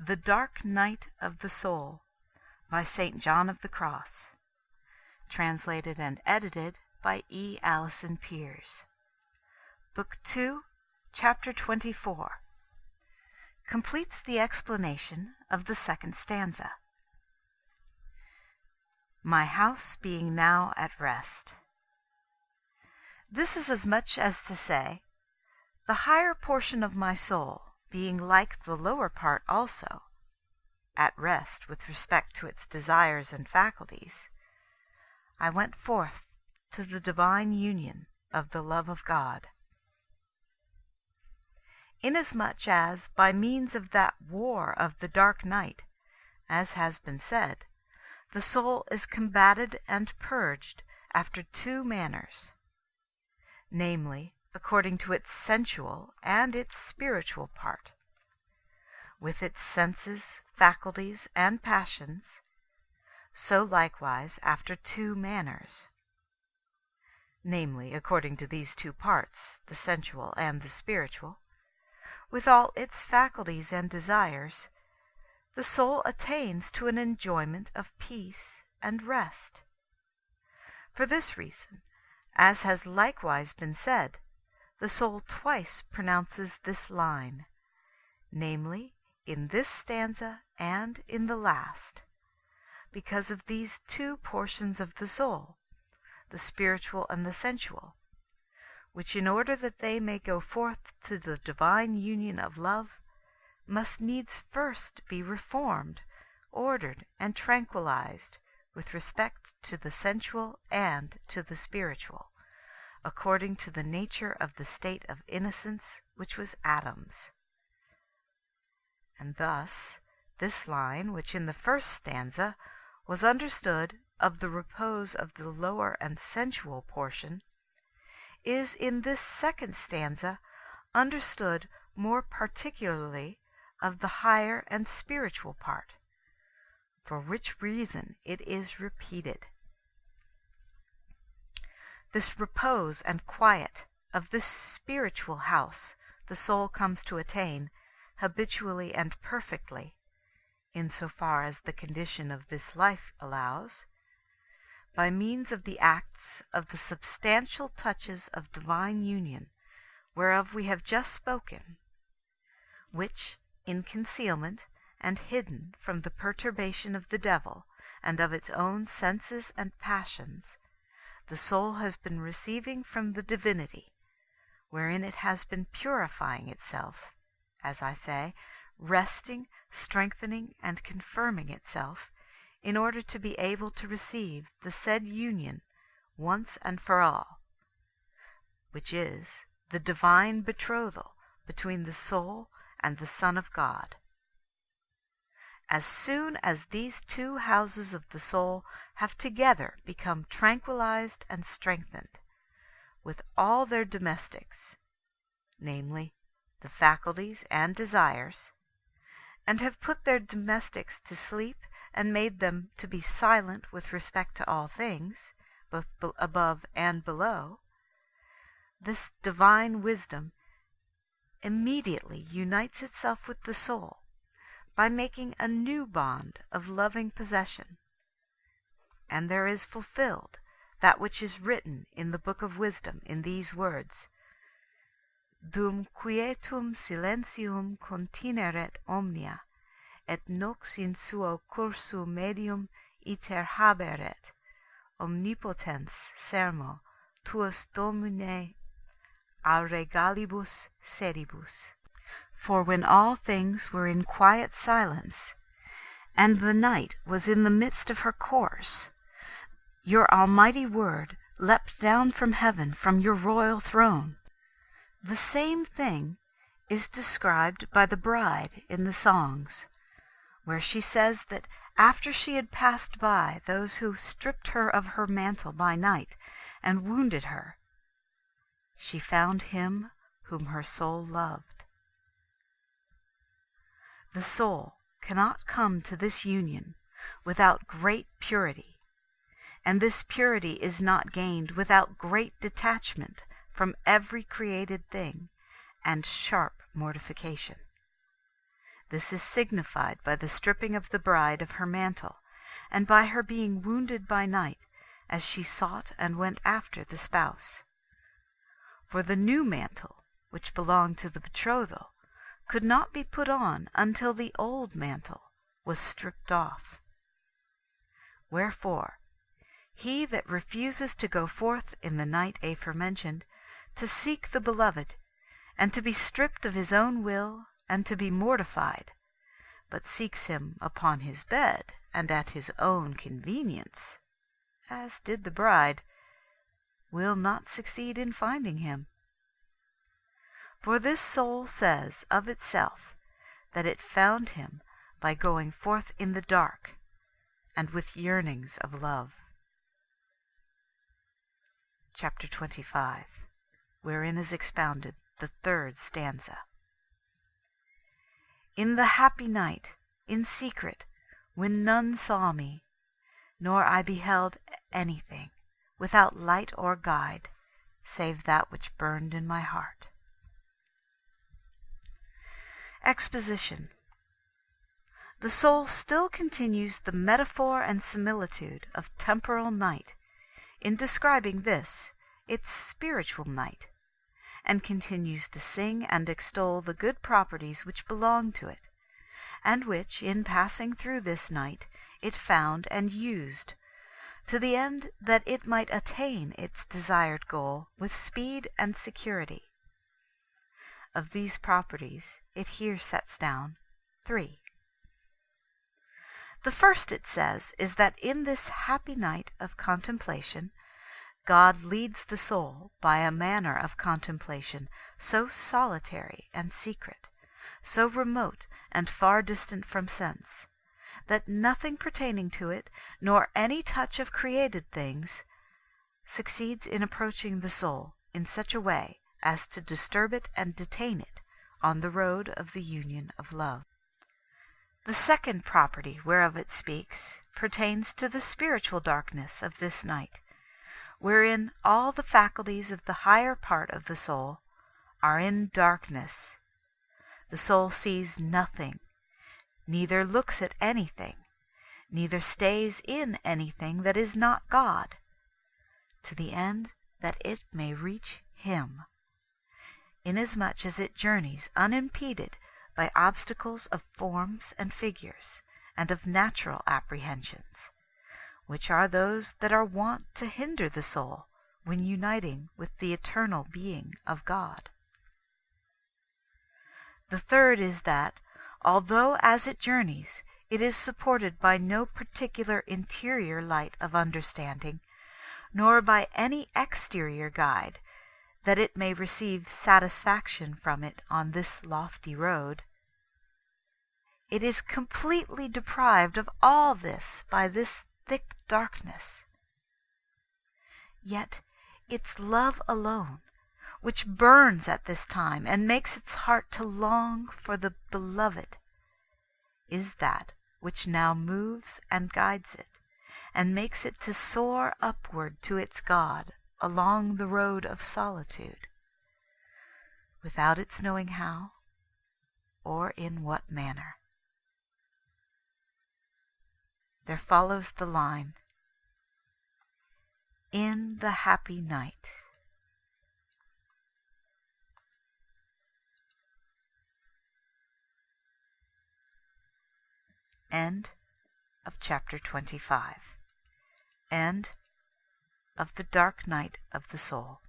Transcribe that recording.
The Dark Night of the Soul by St. John of the Cross. Translated and edited by E. Allison Piers. Book 2, Chapter 24. Completes the explanation of the second stanza. My house being now at rest. This is as much as to say, the higher portion of my soul, being like the lower part also, at rest with respect to its desires and faculties, I went forth to the divine union of the love of God. Inasmuch as, by means of that war of the dark night, as has been said, the soul is combated and purged after two manners, namely, according to its sensual and its spiritual part, with its senses, faculties, and passions, so likewise after two manners, namely, according to these two parts, the sensual and the spiritual, with all its faculties and desires, the soul attains to an enjoyment of peace and rest. For this reason, as has likewise been said, the soul twice pronounces this line, namely, in this stanza and in the last, because of these two portions of the soul, the spiritual and the sensual, which in order that they may go forth to the divine union of love, must needs first be reformed, ordered, and tranquilized with respect to the sensual and to the spiritual, according to the nature of the state of innocence which was Adam's. And thus, this line, which in the first stanza was understood of the repose of the lower and sensual portion, is in this second stanza understood more particularly of the higher and spiritual part, for which reason it is repeated. This repose and quiet of this spiritual house the soul comes to attain habitually and perfectly, in so far as the condition of this life allows, by means of the acts of the substantial touches of divine union, whereof we have just spoken, which, in concealment and hidden from the perturbation of the devil and of its own senses and passions, the soul has been receiving from the divinity, wherein it has been purifying itself, as I say, resting, strengthening, and confirming itself, in order to be able to receive the said union once and for all, which is the divine betrothal between the soul and the Son of God. As soon as these two houses of the soul have together become tranquilized and strengthened, with all their domestics, namely, the faculties and desires, and have put their domestics to sleep and made them to be silent with respect to all things, both above and below, this divine wisdom immediately unites itself with the soul by making a new bond of loving possession, and there is fulfilled that which is written in the Book of Wisdom in these words, Dum quietum silentium contineret omnia, et nox in suo cursu medium iter haberet, omnipotens sermo tuus Domine a regalibus sedibus. For when all things were in quiet silence, and the night was in the midst of her course, your almighty word leapt down from heaven from your royal throne. The same thing is described by the bride in the songs, where she says that after she had passed by those who stripped her of her mantle by night and wounded her, she found him whom her soul loved. The soul cannot come to this union without great purity, and this purity is not gained without great detachment from every created thing and sharp mortification. This is signified by the stripping of the bride of her mantle, and by her being wounded by night, as she sought and went after the spouse. For the new mantle, which belonged to the betrothal, could not be put on until the old mantle was stripped off. Wherefore, he that refuses to go forth in the night aforementioned, to seek the beloved, and to be stripped of his own will, and to be mortified, but seeks him upon his bed, and at his own convenience, as did the bride, will not succeed in finding him. For this soul says of itself that it found him by going forth in the dark, and with yearnings of love. Chapter 25, wherein is expounded the third stanza. In the happy night, in secret, when none saw me, nor I beheld anything, without light or guide, save that which burned in my heart. Exposition. The soul still continues the metaphor and similitude of temporal night in describing this, its spiritual night, and continues to sing and extol the good properties which belong to it, and which, in passing through this night, it found and used, to the end that it might attain its desired goal with speed and security. Of these properties it here sets down 3. The first, it says, is that in this happy night of contemplation, God leads the soul by a manner of contemplation so solitary and secret, so remote and far distant from sense, that nothing pertaining to it, nor any touch of created things, succeeds in approaching the soul in such a way as to disturb it and detain it on the road of the union of love. The second property whereof it speaks pertains to the spiritual darkness of this night, wherein all the faculties of the higher part of the soul are in darkness. The soul sees nothing, neither looks at anything, neither stays in anything that is not God, to the end that it may reach Him, inasmuch as it journeys unimpeded by obstacles of forms and figures, and of natural apprehensions, which are those that are wont to hinder the soul when uniting with the eternal being of God. The third is that, although as it journeys it is supported by no particular interior light of understanding, nor by any exterior guide, that it may receive satisfaction from it on this lofty road, it is completely deprived of all this by this thick darkness. Yet its love alone, which burns at this time and makes its heart to long for the beloved, is that which now moves and guides it, and makes it to soar upward to its God along the road of solitude, without its knowing how or in what manner. There follows the line, in the happy night. End of chapter 25. End of the dark night of the soul.